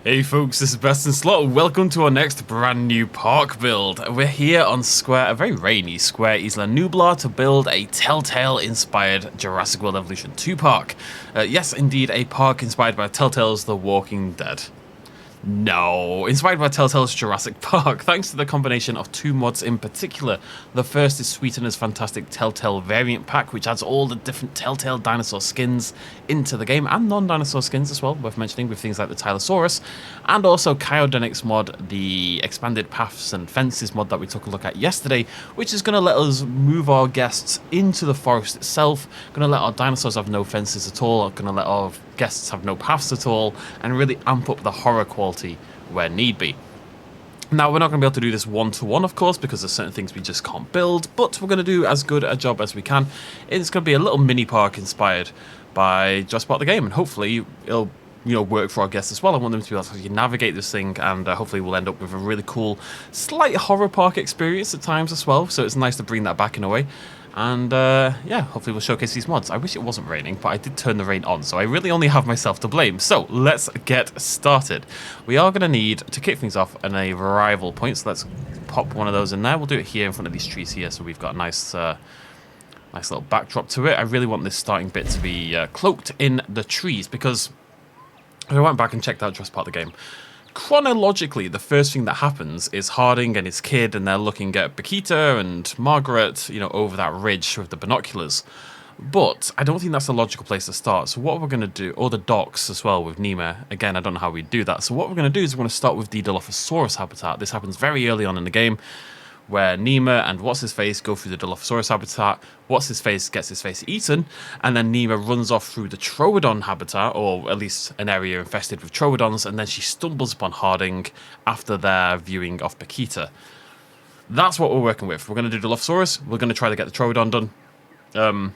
Hey folks, this is BestInSlot. Welcome to our next brand new park build. We're here on a very rainy Square Isla Nublar to build a Telltale inspired Jurassic World Evolution 2 park. Yes, indeed, a park inspired by Telltale's The Walking Dead. No, inspired by Telltale's Jurassic Park, thanks to the combination of two mods in particular. The first is Sweetener's fantastic Telltale variant pack, which adds all the different Telltale dinosaur skins into the game, and non-dinosaur skins as well, worth mentioning, with things like the Dilophosaurus, and also Chiodenic's mod, the expanded paths and fences mod that we took a look at yesterday, which is going to let us move our guests into the forest itself, going to let our dinosaurs have no fences at all, going to let our guests have no paths at all, and really amp up the horror quality where need be. Now, we're not going to be able to do this one-to-one, of course, because there's certain things we just can't build, but we're going to do as good a job as we can. It's going to be a little mini park inspired by Jurassic Park the game, and hopefully it'll work for our guests as well. I want them to be able to navigate this thing, and hopefully we'll end up with a really cool, slight horror park experience at times as well, so it's nice to bring that back in a way. And yeah, hopefully we'll showcase these mods. I wish it wasn't raining, but I did turn the rain on, so I really only have myself to blame. So let's get started. We are going to need, to kick things off, an arrival point, so let's pop one of those in there. We'll do it here in front of these trees here, so we've got a nice little backdrop to it. I really want this starting bit to be cloaked in the trees, because I went back and checked out Jurassic Park the game. Chronologically, the first thing that happens is Harding and his kid, and they're looking at Paquita and Margaret, over that ridge with the binoculars. But I don't think that's a logical place to start. So what we're going to do, or the docks as well with Nima, again, I don't know how we do that. So what we're going to do is we're going to start with the Dilophosaurus habitat. This happens very early on in the game, where Nima and What's-His-Face go through the Dilophosaurus habitat, What's-His-Face gets his face eaten, and then Nima runs off through the Troodon habitat, or at least an area infested with Troodons, and then she stumbles upon Harding after their viewing of Paquita. That's what we're working with. We're going to do Dilophosaurus, we're going to try to get the Troodon done.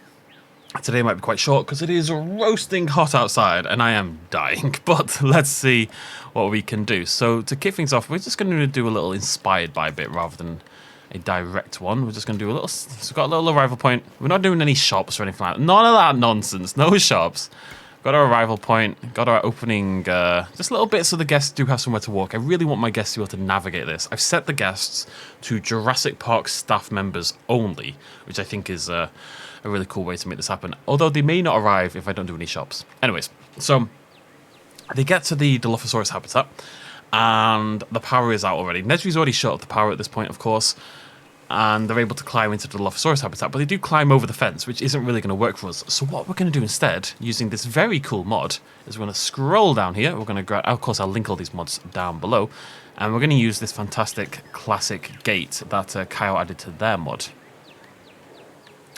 Today might be quite short because it is roasting hot outside and I am dying, but let's see what we can do. So to kick things off, we're just going to do a little inspired by bit rather than a direct one. We're just going to do a little, so we've got a little arrival point. We're not doing any shops or anything like that. None of that nonsense, no shops. Got our arrival point, got our opening, just a little bit so the guests do have somewhere to walk. I really want my guests to be able to navigate this. I've set the guests to Jurassic Park staff members only, which I think is a really cool way to make this happen. Although they may not arrive if I don't do any shops. Anyways, so they get to the Dilophosaurus habitat, and the power is out already. Nedry's already shut off the power at this point, of course, and they're able to climb into the Dilophosaurus habitat, but they do climb over the fence, which isn't really going to work for us. So what we're going to do instead, using this very cool mod, is we're going to scroll down here. We're going to grab, of course, I'll link all these mods down below, and we're going to use this fantastic classic gate that Kyle added to their mod.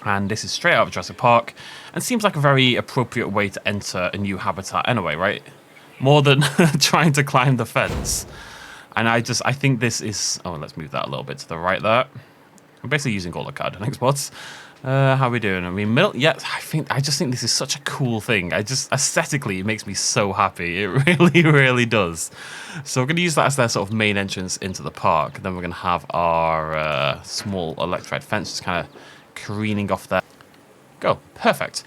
And this is straight out of Jurassic Park, and seems like a very appropriate way to enter a new habitat anyway, right? More than trying to climb the fence. And I think this is... Oh, let's move that a little bit to the right there. I'm basically using all the Chiodenic's spots. How are we doing? I mean, yeah, I just think this is such a cool thing. Aesthetically, it makes me so happy. It really, really does. So we're going to use that as their sort of main entrance into the park. Then we're going to have our small electrified fence just kind of careening off there. Go. Perfect.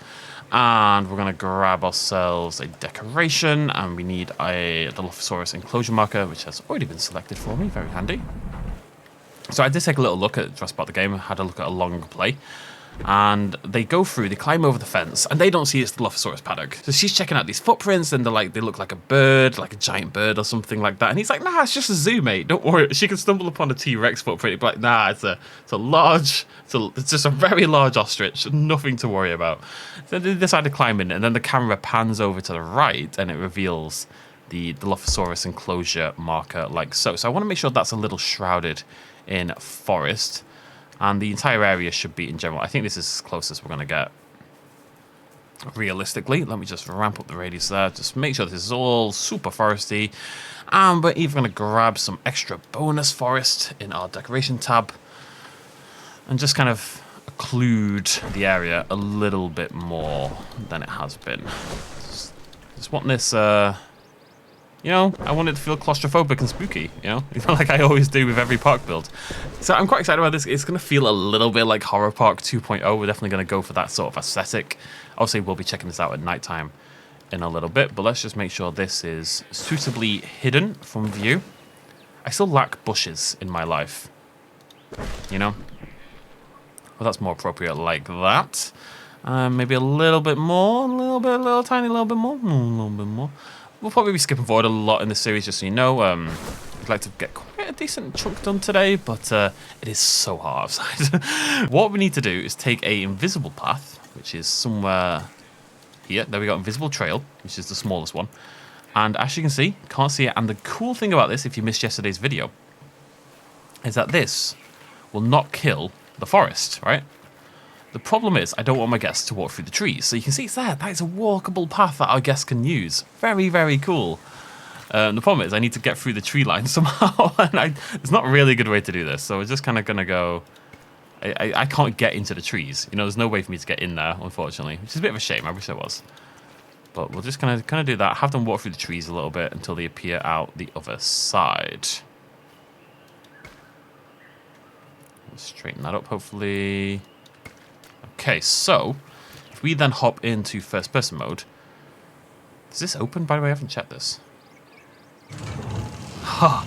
And we're going to grab ourselves a decoration, and we need a Dilophosaurus enclosure marker, which has already been selected for me. Very handy. So I did take a little look at Jurassic Park the game, had a look at a long play, and they go through, they climb over the fence, and they don't see it's the Dilophosaurus paddock. So she's checking out these footprints, and they look like a bird, like a giant bird or something like that. And he's like, nah, it's just a zoo, mate. Don't worry. She can stumble upon a T-Rex footprint. But like, nah, it's just a very large ostrich. Nothing to worry about. So they decide to climb in, and then the camera pans over to the right, and it reveals the Dilophosaurus enclosure marker like so. So I want to make sure that's a little shrouded in forest, and the entire area should be in general. I think this is as close as we're going to get realistically. Let me just ramp up the radius there, just make sure this is all super foresty, and we're even going to grab some extra bonus forest in our decoration tab and just kind of occlude the area a little bit more than it has been. Just want this I want it to feel claustrophobic and spooky, like I always do with every park build. So I'm quite excited about this. It's going to feel a little bit like Horror Park 2.0. We're definitely going to go for that sort of aesthetic. Obviously, we'll be checking this out at nighttime in a little bit, but let's just make sure this is suitably hidden from view. I still lack bushes in my life, you know? Well, that's more appropriate like that. Maybe a little bit more, a little tiny little bit more, a little bit more. We'll probably be skipping forward a lot in this series, just so you know. I'd like to get quite a decent chunk done today, but it is so hard outside. What we need to do is take a invisible path, which is somewhere here. There we got invisible trail, which is the smallest one. And as you can see, can't see it. And the cool thing about this, if you missed yesterday's video, is that this will not kill the forest, right? The problem is I don't want my guests to walk through the trees. So you can see it's there. That is a walkable path that our guests can use. Very, very cool. The problem is I need to get through the tree line somehow. And it's not really a good way to do this. So we're just kind of going to go... I can't get into the trees. You know, there's no way for me to get in there, unfortunately. Which is a bit of a shame. I wish there was. But we'll just kind of do that. Have them walk through the trees a little bit until they appear out the other side. Let's straighten that up, hopefully. Okay, so if we then hop into first person mode, is this open? By the way, I haven't checked this. Ha!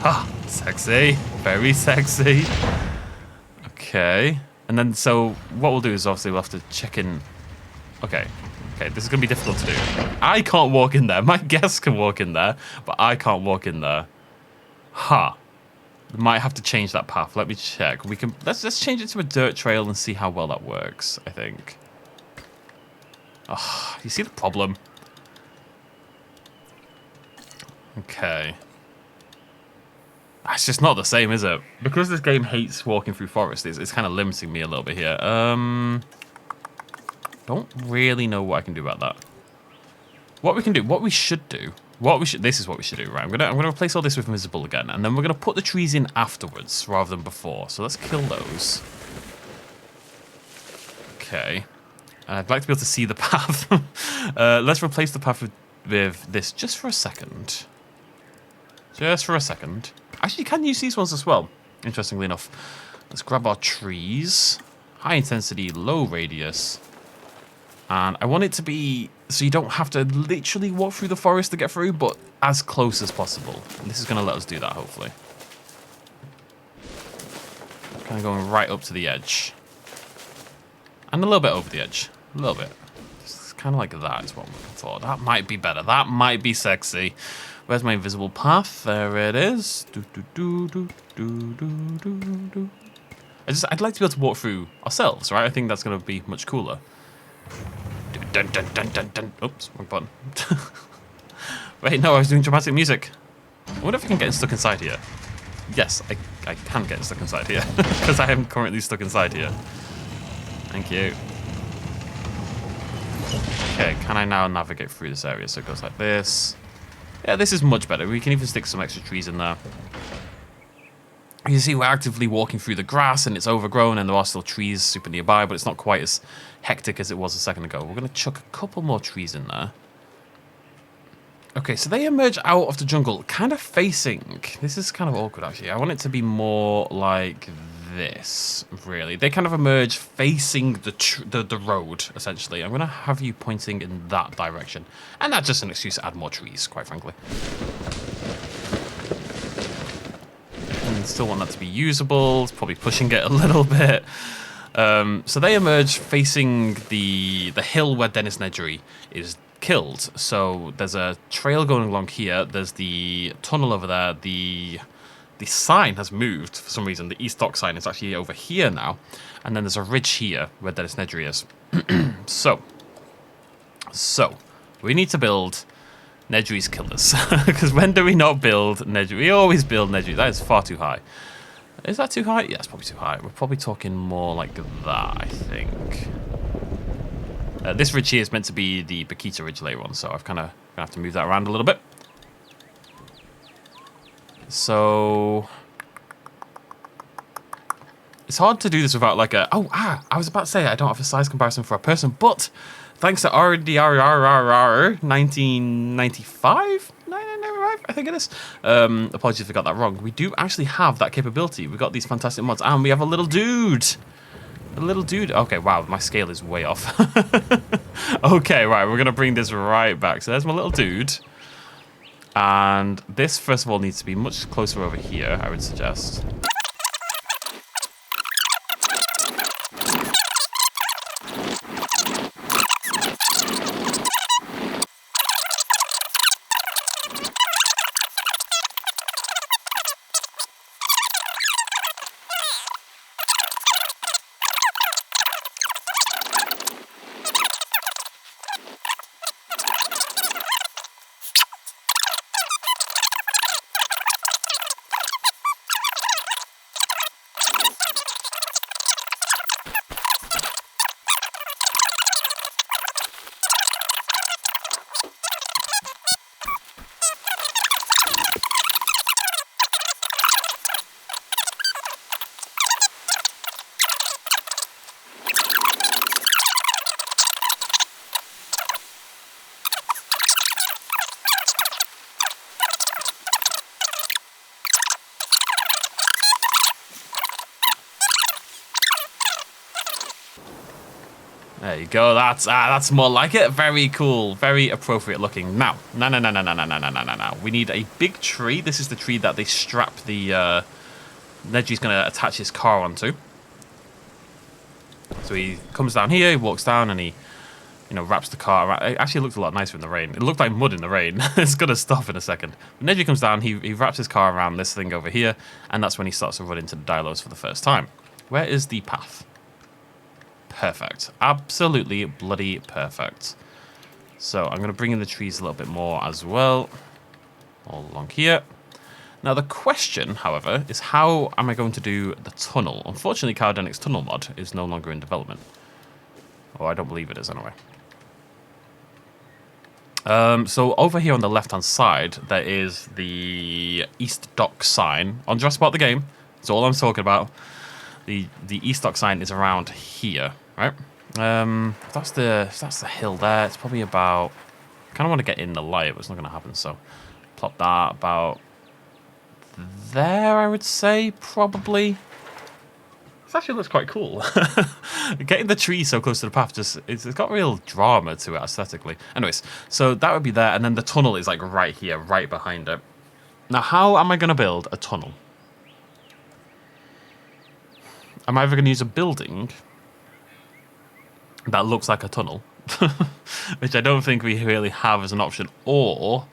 Ha! Sexy. Very sexy. Okay. And then, so what we'll do is obviously we'll have to check in. Okay. Okay, this is going to be difficult to do. I can't walk in there. My guests can walk in there, but I can't walk in there. Ha! We might have to change that path. Let me check. We can let's change it to a dirt trail and see how well that works, I think. Oh, you see the problem? Okay. It's just not the same, is it? Because this game hates walking through forests, it's kind of limiting me a little bit here. Don't really know what I can do about that. What we can do, what we should do, this is what we should do, right? I'm gonna replace all this with invisible again, and then we're gonna put the trees in afterwards rather than before. So let's kill those. Okay. I'd like to be able to see the path. Let's replace the path with this just for a second. Just for a second. Actually, you can use these ones as well, interestingly enough. Let's grab our trees. High intensity, low radius. And I want it to be so you don't have to literally walk through the forest to get through, but as close as possible. And this is going to let us do that, hopefully. Kind of going right up to the edge. And a little bit over the edge. A little bit. It's kind of like that is what I'm looking for. That might be better. That might be sexy. Where's my invisible path? There it is. I'd like to be able to walk through ourselves, right? I think that's going to be much cooler. Dun, dun, dun, dun, dun. Oops, wrong button. Wait, no, I was doing dramatic music. I wonder if I can get stuck inside here. Yes, I can get stuck inside here. Because I am currently stuck inside here. Thank you. Okay, can I now navigate through this area? So it goes like this. Yeah, this is much better. We can even stick some extra trees in there. You see we're actively walking through the grass and it's overgrown and there are still trees super nearby, but it's not quite as hectic as it was a second ago. We're going to chuck a couple more trees in there. Okay, so they emerge out of the jungle, kind of facing... This is kind of awkward, actually. I want it to be more like this, really. They kind of emerge facing the road, essentially. I'm going to have you pointing in that direction. And that's just an excuse to add more trees, quite frankly. And still want that to be usable. It's probably pushing it a little bit. So they emerge facing the hill where Dennis Nedry is killed. So there's a trail going along here. There's the tunnel over there. The sign has moved for some reason. The East Dock sign is actually over here now. And then there's a ridge here where Dennis Nedry is. So we need to build Nedry's killers. Because when do we not build Nedry? We always build Nedry. That is far too high. Is that too high? Yeah, it's probably too high. We're probably talking more like that, I think. This ridge here is meant to be the Bakita Ridge later on, so I've kind of going to have to move that around a little bit. So it's hard to do this without like a... I was about to say I don't have a size comparison for a person, but thanks to RDRRRR 1995? I think it is. Apologies if I got that wrong. We do actually have that capability. We've got these fantastic mods, and we have a little dude. A little dude. Okay, wow, my scale is way off. Okay, right, we're gonna bring this right back. So there's my little dude. And this, first of all, needs to be much closer over here, I would suggest. There you go. That's more like it. Very cool. Very appropriate looking. Now, no. We need a big tree. This is the tree that they strap the Nedry's gonna attach his car onto. So he comes down here, he walks down, and he, you know, wraps the car around. It actually looked a lot nicer in the rain. It looked like mud in the rain. It's gonna stop in a second. Nedry comes down, he wraps his car around this thing over here, and that's when he starts to run into the Dilos for the first time. Where is the path? Perfect. Absolutely bloody perfect. So I'm going to bring in the trees a little bit more as well. All along here. Now the question, however, is how am I going to do the tunnel? Unfortunately, Cryogenics tunnel mod is no longer in development. Or I don't believe it is anyway. So over here on the left-hand side, there is the East Dock sign. On Jurassic World the game, that's all I'm talking about. The East Dock sign is around here, right? If that's the hill there, it's probably about... I kind of want to get in the light, but it's not going to happen, so... Plop that about... there, I would say, probably. This actually looks quite cool. Getting the tree so close to the path, it's got real drama to it aesthetically. Anyways, so that would be there, and then the tunnel is like right here, right behind it. Now, how am I going to build a tunnel? I'm either going to use a building that looks like a tunnel, which I don't think we really have as an option, or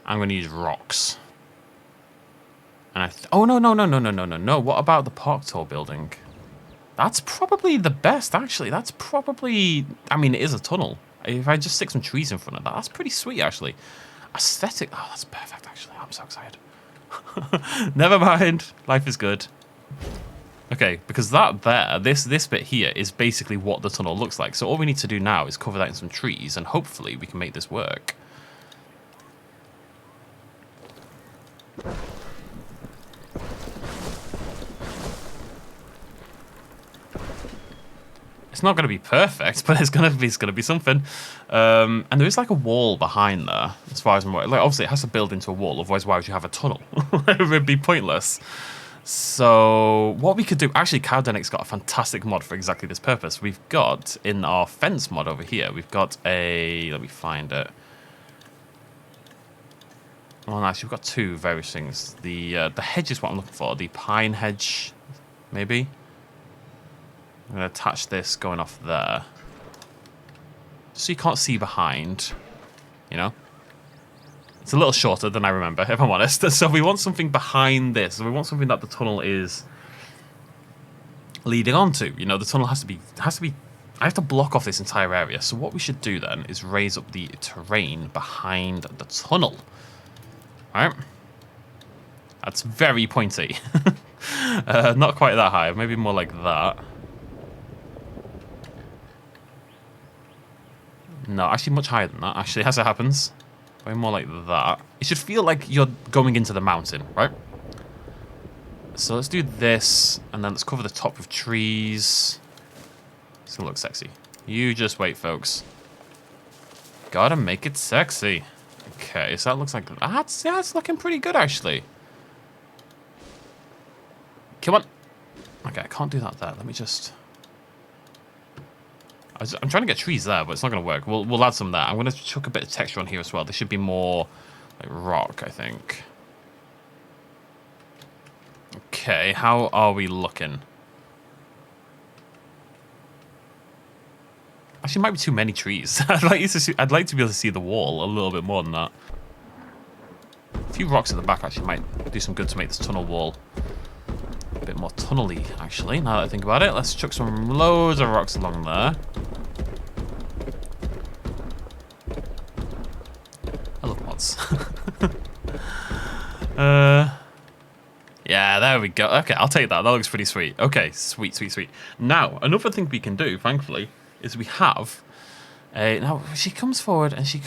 I'm going to use rocks. And oh, no. What about the Park Tour building? That's probably the best, actually. That's probably... I mean, it is a tunnel. If I just stick some trees in front of that, that's pretty sweet, actually. Aesthetic... oh, that's perfect, actually. I'm so excited. Never mind. Life is good. Okay, because that there, this bit here is basically what the tunnel looks like. So all we need to do now is cover that in some trees, and hopefully we can make this work. It's not going to be perfect, but it's going to be something. And there is like a wall behind there, as far as I'm aware. Like, obviously, it has to build into a wall, otherwise why would you have a tunnel? It would be pointless. So what we could do... actually, Cryogenics got a fantastic mod for exactly this purpose. We've got, in our fence mod over here, we've got a... let me find it. Well, actually, we've got two various things. The hedge is what I'm looking for. The pine hedge, maybe. I'm going to attach this going off there. So you can't see behind, you know? It's a little shorter than I remember, if I'm honest. So we want something behind this. We want something that the tunnel is leading onto. You know, the tunnel has to be... I have to block off this entire area. So what we should do then is raise up the terrain behind the tunnel. All right? That's very pointy. Not quite that high. Maybe more like that. No, actually much higher than that, actually, as it happens. Way more like that. It should feel like you're going into the mountain, right? So let's do this, and then let's cover the top with trees. It's gonna look sexy. You just wait, folks. Gotta make it sexy. Okay, so that looks like... yeah, it's looking pretty good, actually. Come on. Okay, I can't do that there. Let me just... I'm trying to get trees there, but it's not going to work. We'll add some there. I'm going to chuck a bit of texture on here as well. There should be more like rock, I think. Okay, how are we looking? Actually, it might be too many trees. I'd like to be able to see the wall a little bit more than that. A few rocks at the back actually might do some good to make this tunnel wall a bit more tunnely, actually, now that I think about it. Let's chuck some loads of rocks along there. I love mods. Yeah, there we go. Okay, I'll take that. That looks pretty sweet. Okay, sweet, sweet, sweet. Now, another thing we can do, thankfully, is we have a... Now, she comes forward and she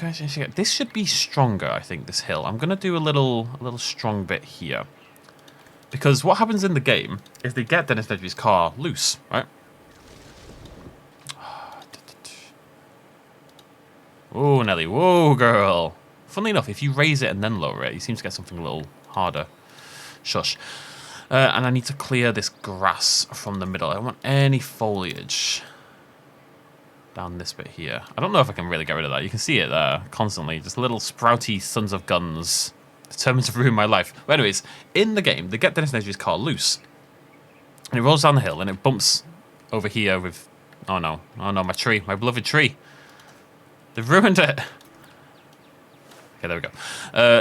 this should be stronger, I think, this hill. I'm going to do a little strong bit here. Because what happens in the game is they get Dennis Nedry's car loose, right? Whoa, Nelly. Whoa, girl. Funnily enough, if you raise it and then lower it, you seem to get something a little harder. Shush. And I need to clear this grass from the middle. I don't want any foliage down this bit here. I don't know if I can really get rid of that. You can see it there constantly. Just little sprouty sons of guns determined to ruin my life. But anyways, in the game, they get Dennis Nedry's car loose. And it rolls down the hill and it bumps over here with... Oh no, my tree. My beloved tree. They've ruined it. Okay, there we go.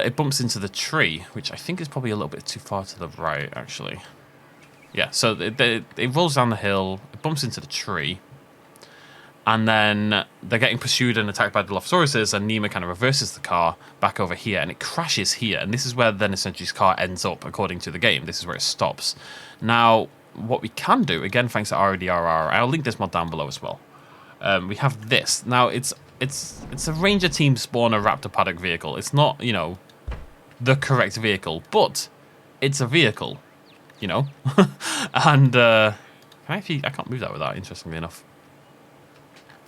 It bumps into the tree, which I think is probably a little bit too far to the right, actually. Yeah, so it rolls down the hill, it bumps into the tree, and then they're getting pursued and attacked by the Dilophosaurus, and Nima kind of reverses the car back over here, and it crashes here, and this is where then essentially his car ends up, according to the game. This is where it stops. Now, what we can do, again, thanks to RDRR, I'll link this mod down below as well. We have this. Now, it's a Ranger Team spawner Raptor Paddock vehicle. It's not, you know, the correct vehicle, but it's a vehicle, you know. And I can't move that with that, interestingly enough.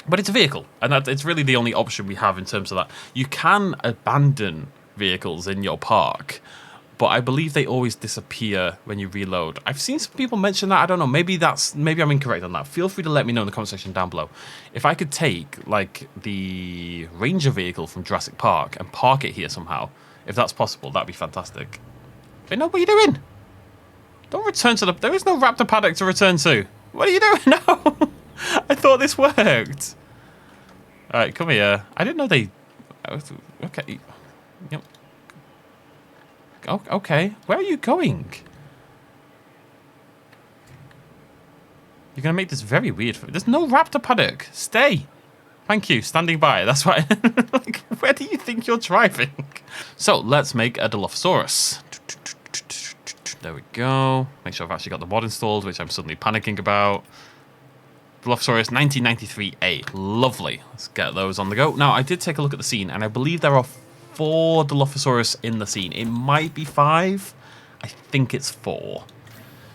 But it's a vehicle, and it's really the only option we have in terms of that. You can abandon vehicles in your park, but I believe they always disappear when you reload. I've seen some people mention that. I don't know. Maybe I'm incorrect on that. Feel free to let me know in the comment section down below. If I could take like the Ranger vehicle from Jurassic Park and park it here somehow, if that's possible, that'd be fantastic. But no, what are you doing? Don't return to the... There is no Raptor Paddock to return to. What are you doing? No. I thought this worked. All right, come here. I didn't know they... Okay. Yep. Oh, okay. Where are you going? You're going to make this very weird for me. There's no Raptor Paddock. Stay. Thank you. Standing by. That's why... Like, where do you think you're driving? So, let's make a Dilophosaurus. There we go. Make sure I've actually got the mod installed, which I'm suddenly panicking about. Dilophosaurus 1993A. Lovely. Let's get those on the go. Now, I did take a look at the scene, and I believe there are 4 Dilophosaurus in the scene. It might be 5. I think it's 4.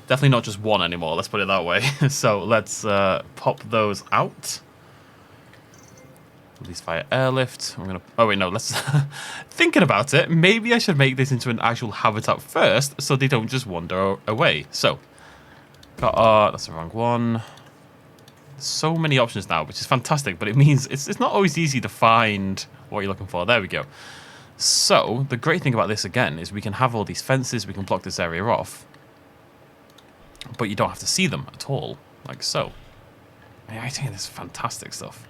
Definitely not just 1 anymore, let's put it that way. So let's pop those out. Release via airlift. I'm gonna... Oh wait, no, let's... Thinking about it, maybe I should make this into an actual habitat first, so they don't just wander away. So, got that's the wrong one. So many options now, which is fantastic, but it means it's not always easy to find what you're looking for. There we go. So, the great thing about this, again, is we can have all these fences, we can block this area off, but you don't have to see them at all, like so. I think this is fantastic stuff.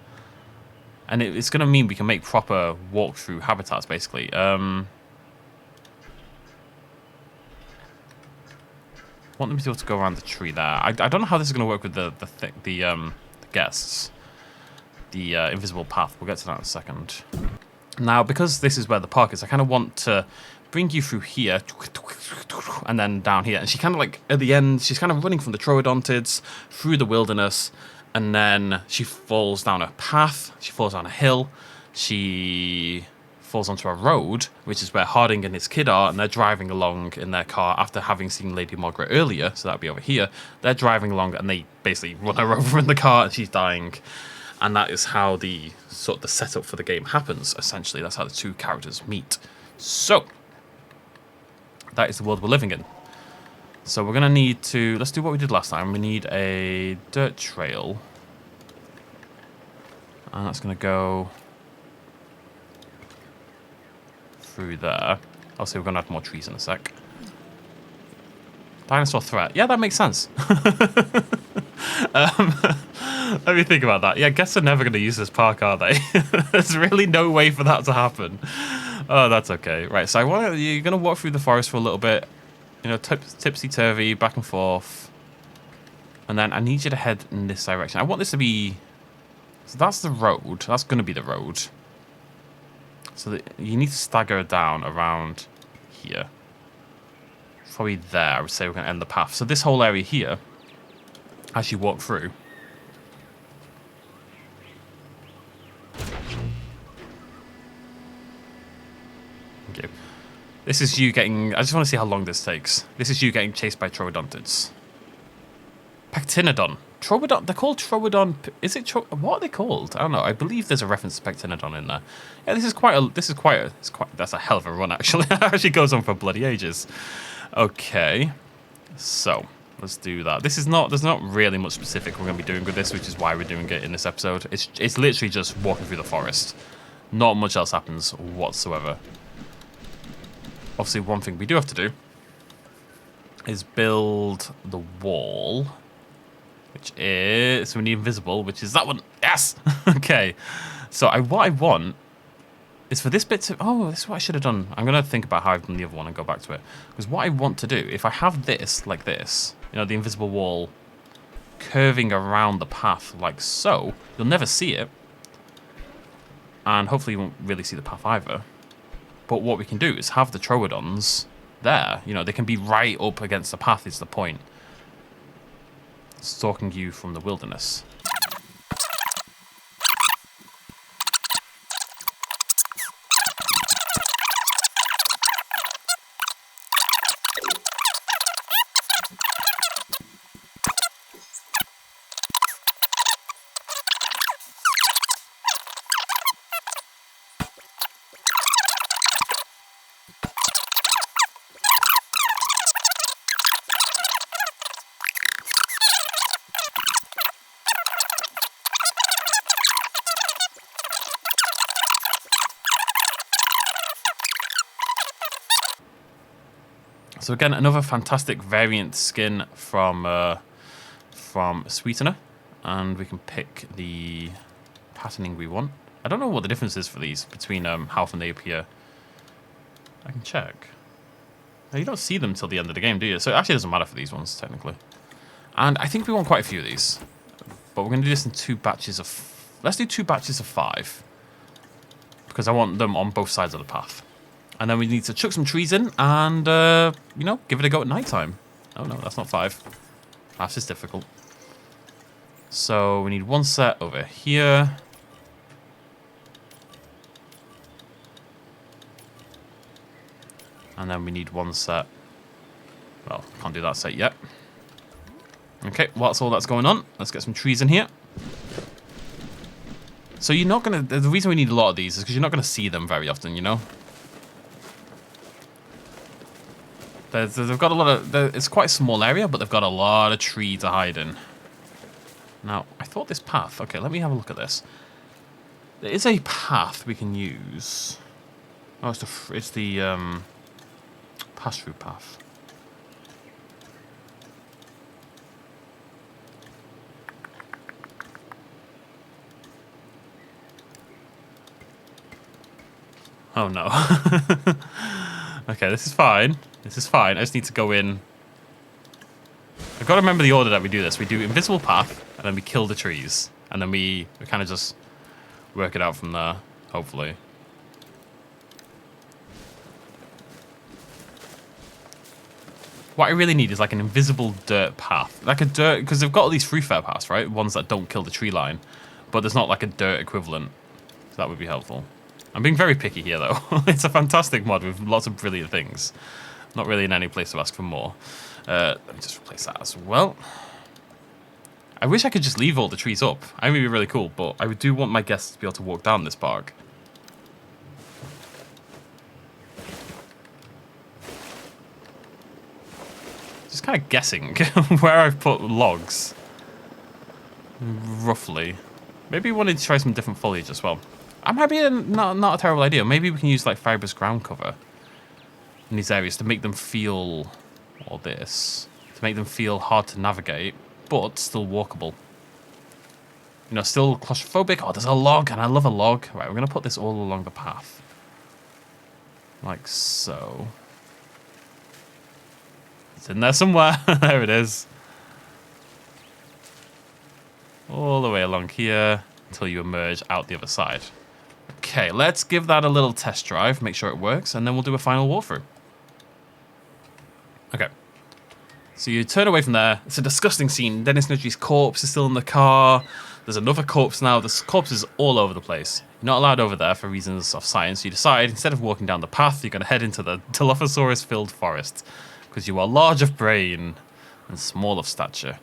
And it's going to mean we can make proper walkthrough habitats, basically. Want them to be able to go around the tree there. I don't know how this is going to work with the guests. The invisible path. We'll get to that in a second. Now, because this is where the park is, I kind of want to bring you through here and then down here. And she kind of like, at the end, she's kind of running from the Trodontids through the wilderness. And then she falls down a path. She falls down a hill. She falls onto a road, which is where Harding and his kid are. And they're driving along in their car after having seen Lady Margaret earlier. So that'd be over here. They're driving along and they basically run her over in the car and she's dying. And that is how the setup for the game happens, essentially. That's how the two characters meet. So, that is the world we're living in. So we're going to need to... Let's do what we did last time. We need a dirt trail. And that's going to go through there. Obviously, we're going to add more trees in a sec. Dinosaur threat. Yeah, that makes sense. Let me think about that. Yeah, I guess they're never going to use this park, are they? There's really no way for that to happen. Oh, that's okay. Right, so you're going to walk through the forest for a little bit. You know, tipsy-turvy, back and forth. And then I need you to head in this direction. I want this to be... So that's the road. That's going to be the road. So that you need to stagger down around here. Probably there, I would say we're going to end the path. So this whole area here, as you walk through... Okay. This is you getting... I just want to see how long this takes. This is you getting chased by Troodontids. Pectinodon. Troodon. They're called Troodon. Is it? What are they called? I don't know. I believe there's a reference to Pectinodon in there. Yeah, this is quite a. That's a hell of a run, actually. It actually goes on for bloody ages. Okay, so let's do that. This is not. There's not really much specific we're going to be doing with this, which is why we're doing it in this episode. It's literally just walking through the forest. Not much else happens whatsoever. Obviously, one thing we do have to do is build the wall. Which is... So we need invisible, which is that one. Yes! Okay. So what I want is for this bit to... Oh, this is what I should have done. I'm going to think about how I've done the other one and go back to it. Because what I want to do, if I have this like this, you know, the invisible wall curving around the path like so, you'll never see it. And hopefully you won't really see the path either. But what we can do is have the Troodons there. You know, they can be right up against the path is the point. Stalking you from the wilderness. So again, another fantastic variant skin from Sweetener, and we can pick the patterning we want. I don't know what the difference is for these between how often they appear. I can check. No, you don't see them till the end of the game, do you? So it actually doesn't matter for these ones technically. And I think we want quite a few of these, but we're going to do this in 2 batches of. Let's do 2 batches of 5 because I want them on both sides of the path. And then we need to chuck some trees in and, you know, give it a go at night time. Oh, no, that's not 5. That's just difficult. So we need 1 set over here. And then we need 1 set. Well, can't do that set yet. Okay, whilst all that's going on, let's get some trees in here. So you're not going to... The reason we need a lot of these is because you're not going to see them very often, you know? They've got a lot of... It's quite a small area, but they've got a lot of tree to hide in. Now, I thought this path... Okay, let me have a look at this. There is a path we can use. Oh, it's the pass-through path. Oh, no. Okay, this is fine. This is fine. I just need to go in. I've got to remember the order that we do this. We do invisible path, and then we kill the trees. And then we kind of just work it out from there, hopefully. What I really need is like an invisible dirt path. Like a dirt, because they've got all these free fare paths, right? Ones that don't kill the tree line. But there's not like a dirt equivalent. So that would be helpful. I'm being very picky here, though. It's a fantastic mod with lots of brilliant things. Not really in any place to ask for more. Let me just replace that as well. I wish I could just leave all the trees up. I think it would be really cool, but I do want my guests to be able to walk down this park. Just kind of guessing where I've put logs. Roughly. Maybe we wanted to try some different foliage as well. That might be not a terrible idea. Maybe we can use like fibrous ground cover in these areas to make them feel, or this, to make them feel hard to navigate, but still walkable. You know, still claustrophobic. Oh, there's a log, and I love a log. Right, we're going to put this all along the path. Like so. It's in there somewhere. There it is. All the way along here until you emerge out the other side. Okay, let's give that a little test drive, make sure it works, and then we'll do a final walkthrough. Okay. So you turn away from there. It's a disgusting scene. Dennis Nedry's corpse is still in the car. There's another corpse now. There's corpses all over the place. You're not allowed over there for reasons of science. You decide, instead of walking down the path, you're going to head into the Dilophosaurus-filled forest. Because you are large of brain and small of stature.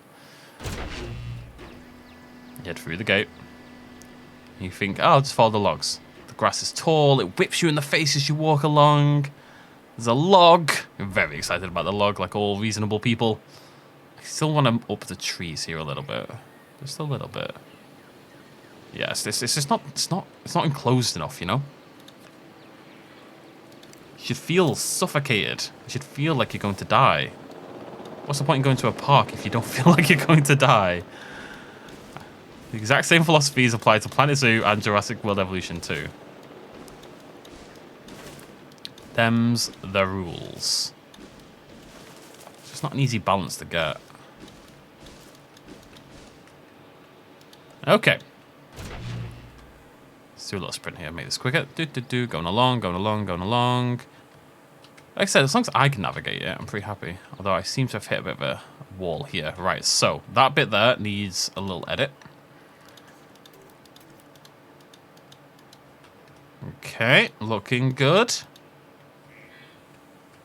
You head through the gate. You think, oh, I'll just follow the logs. The grass is tall. It whips you in the face as you walk along. There's a log. You're very excited about the log, like all reasonable people. I still want to up the trees here a little bit. Just a little bit. Yes, it's just not. It's not enclosed enough, you know. You should feel suffocated. You should feel like you're going to die. What's the point in going to a park if you don't feel like you're going to die? The exact same philosophies apply to Planet Zoo and Jurassic World Evolution 2. Them's the rules. It's just not an easy balance to get. Okay. Let's do a little sprint here, make this quicker. Going along, going along, going along. Like I said, as long as I can navigate it, I'm pretty happy. Although I seem to have hit a bit of a wall here. Right, so that bit there needs a little edit. Okay, looking good.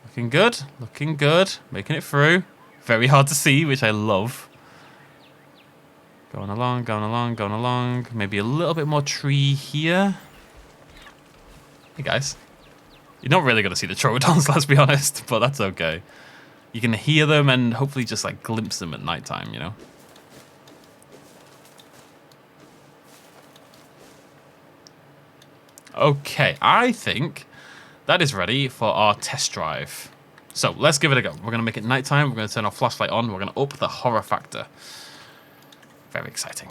Looking good, looking good. Making it through. Very hard to see, which I love. Going along, going along, going along. Maybe a little bit more tree here. Hey guys. You're not really going to see the Troodons, let's be honest, but that's okay. You can hear them and hopefully just like glimpse them at nighttime, you know? Okay, I think that is ready for our test drive. So let's give it a go. We're going to make it nighttime. We're going to turn our flashlight on. We're going to up the horror factor. Very exciting.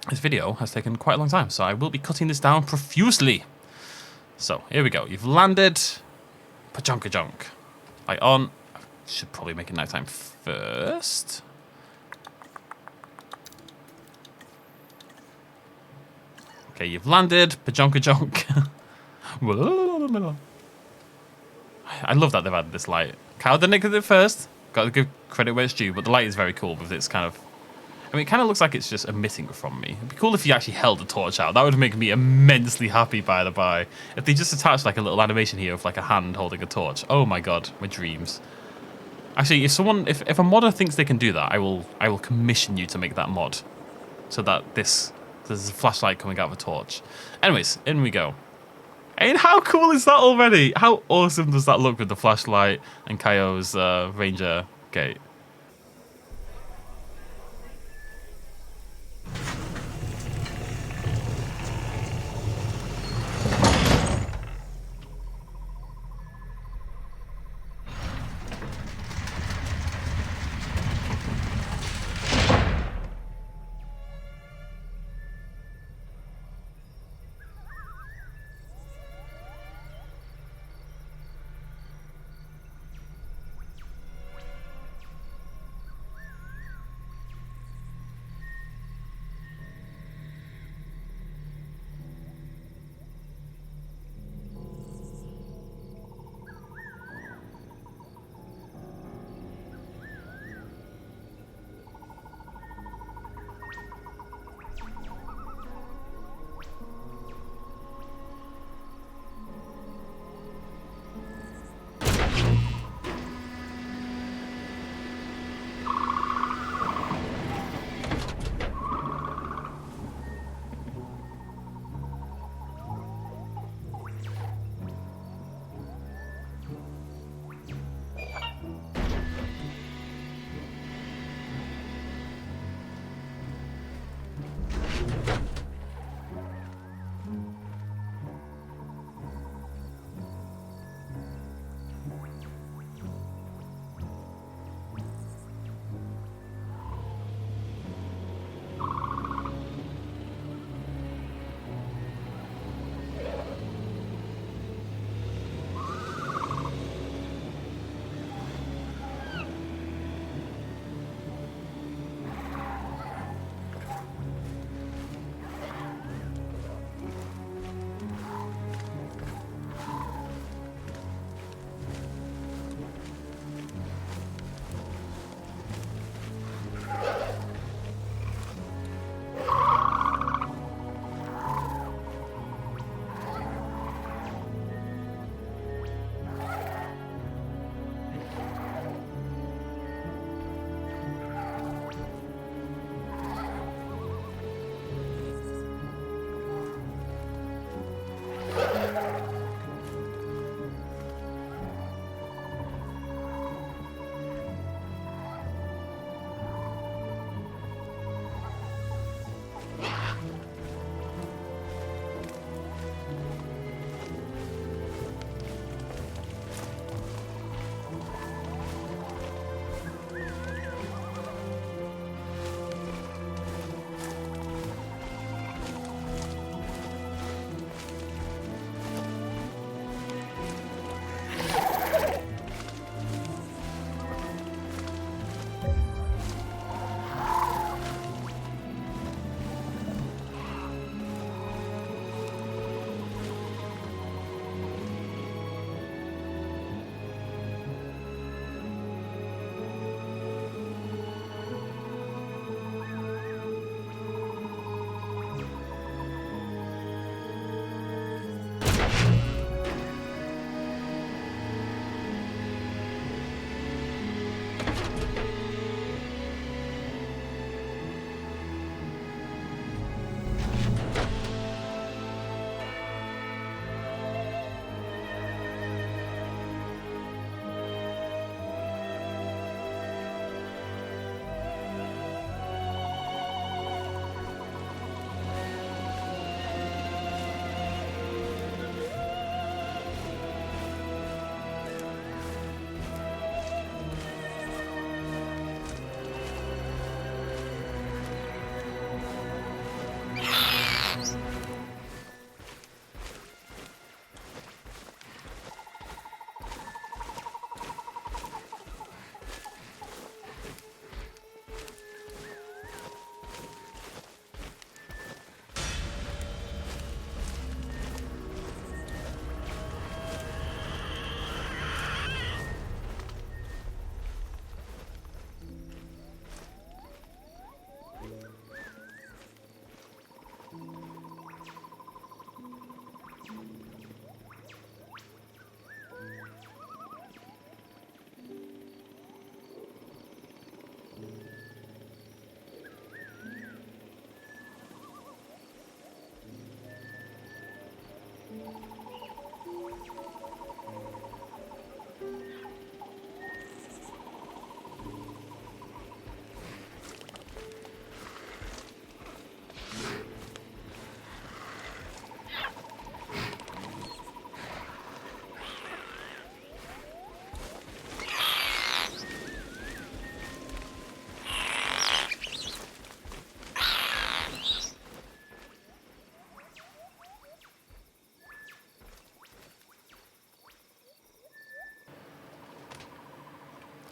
This video has taken quite a long time, so I will be cutting this down profusely. So here we go. You've landed. Pajunk-a-junk. Light on. I should probably make it nighttime first. Okay, you've landed. Pajunk-a-junk. I love that they've added this light. Kyle didn't get it first. Got to give credit where it's due, but the light is very cool with its kind of... I mean, it kind of looks like it's just emitting from me. It'd be cool if you actually held the torch out. That would make me immensely happy, by the by. If they just attached like a little animation here of like a hand holding a torch. Oh my god, my dreams. Actually, if a modder thinks they can do that, I will commission you to make that mod. So that there's a flashlight coming out of a torch. Anyways, in we go. And how cool is that already? How awesome does that look with the flashlight and Kaio's ranger gate?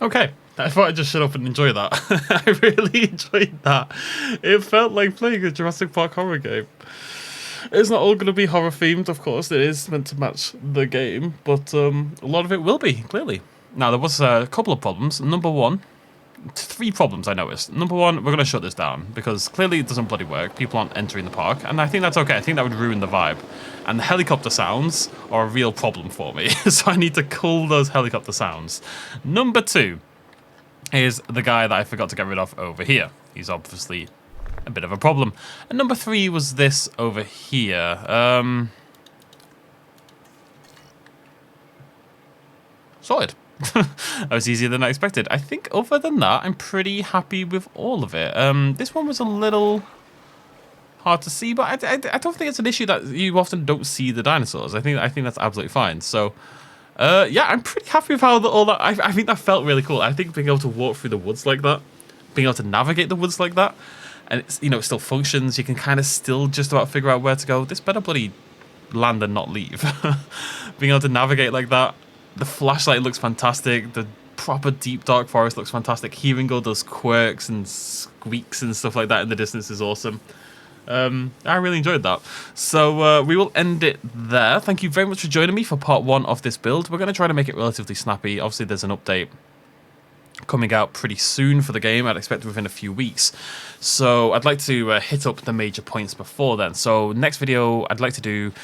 Okay, I thought I'd just shut up and enjoy that. I really enjoyed that. It felt like playing a Jurassic Park horror game. It's not all going to be horror themed, of course. It is meant to match the game, but a lot of it will be, clearly. Now, there was a couple of problems. Number one, 3 problems I noticed. Number one, we're going to shut this down because clearly it doesn't bloody work. People aren't entering the park, and I think that's okay. I think that would ruin the vibe. And the helicopter sounds are a real problem for me, so I need to cull those helicopter sounds. Number 2 is the guy that I forgot to get rid of over here. He's obviously a bit of a problem. And number 3 was this over here. Sorted. That was easier than I expected. I think other than that, I'm pretty happy with all of it. This one was a little hard to see, but I don't think it's an issue that you often don't see the dinosaurs. I think that's absolutely fine. So, yeah, I'm pretty happy with how all that. I think that felt really cool. I think being able to walk through the woods like that, being able to navigate the woods like that, and it's, you know, it still functions. You can kind of still just about figure out where to go. This better bloody land and not leave. Being able to navigate like that. The flashlight looks fantastic. The proper deep dark forest looks fantastic. Hearing all those quirks and squeaks and stuff like that in the distance is awesome. I really enjoyed that. So we will end it there. Thank you very much for joining me for part 1 of this build. We're going to try to make it relatively snappy. Obviously, there's an update coming out pretty soon for the game. I'd expect within a few weeks. So I'd like to hit up the major points before then. So next video, I'd like to do...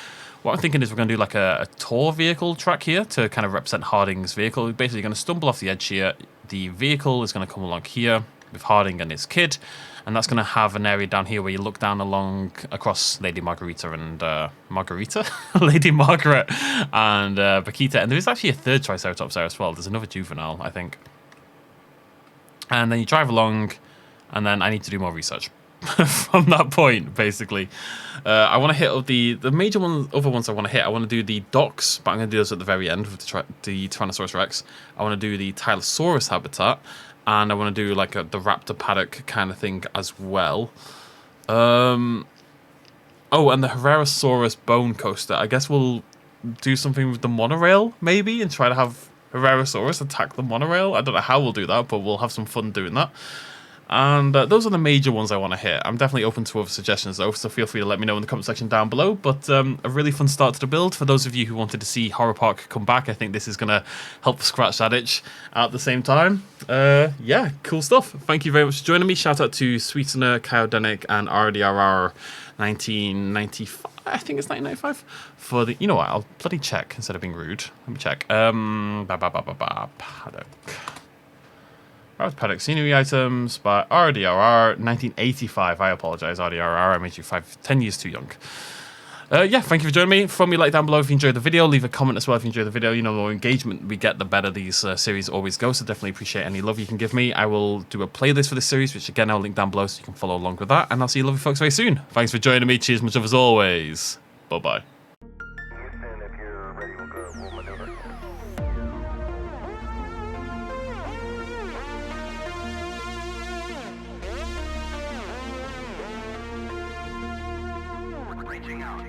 What I'm thinking is we're going to do like a tour vehicle track here to kind of represent Harding's vehicle. We're basically going to stumble off the edge here. The vehicle is going to come along here with Harding and his kid. And that's going to have an area down here where you look down along across Lady Margarita and... Lady Margaret and Paquita. And there is actually a 3rd Triceratops there as well. There's another juvenile, I think. And then you drive along, and then I need to do more research. From that point, basically. I want to hit up the major other ones I want to hit. I want to do the docks, but I'm going to do those at the very end with the Tyrannosaurus Rex. I want to do the Tylosaurus habitat, and I want to do like the raptor paddock kind of thing as well. Oh, and the Herrerasaurus bone coaster. I guess we'll do something with the monorail, maybe, and try to have Herrerasaurus attack the monorail. I don't know how we'll do that, but we'll have some fun doing that. And those are the major ones I want to hit. I'm definitely open to other suggestions though, so feel free to let me know in the comment section down below. But a really fun start to the build. For those of you who wanted to see Horror Park come back, I think this is going to help scratch that itch at the same time. Yeah, cool stuff. Thank you very much for joining me. Shout out to Sweetener, Kyodenic, and RDRR 1995. I think it's 1995. For the, you know what, I'll bloody check instead of being rude. Let me check. Paddock. Paddock scenery items by RDRR 1985. I apologize, RDRR. I made you 10 years too young. Yeah, thank you for joining me. Throw me a like down below if you enjoyed the video. Leave a comment as well if you enjoyed the video. You know, the more engagement we get, the better these series always go. So definitely appreciate any love you can give me. I will do a playlist for this series, which again, I'll link down below so you can follow along with that. And I'll see you lovely folks very soon. Thanks for joining me. Cheers, much love as always. Bye-bye. Reaching out.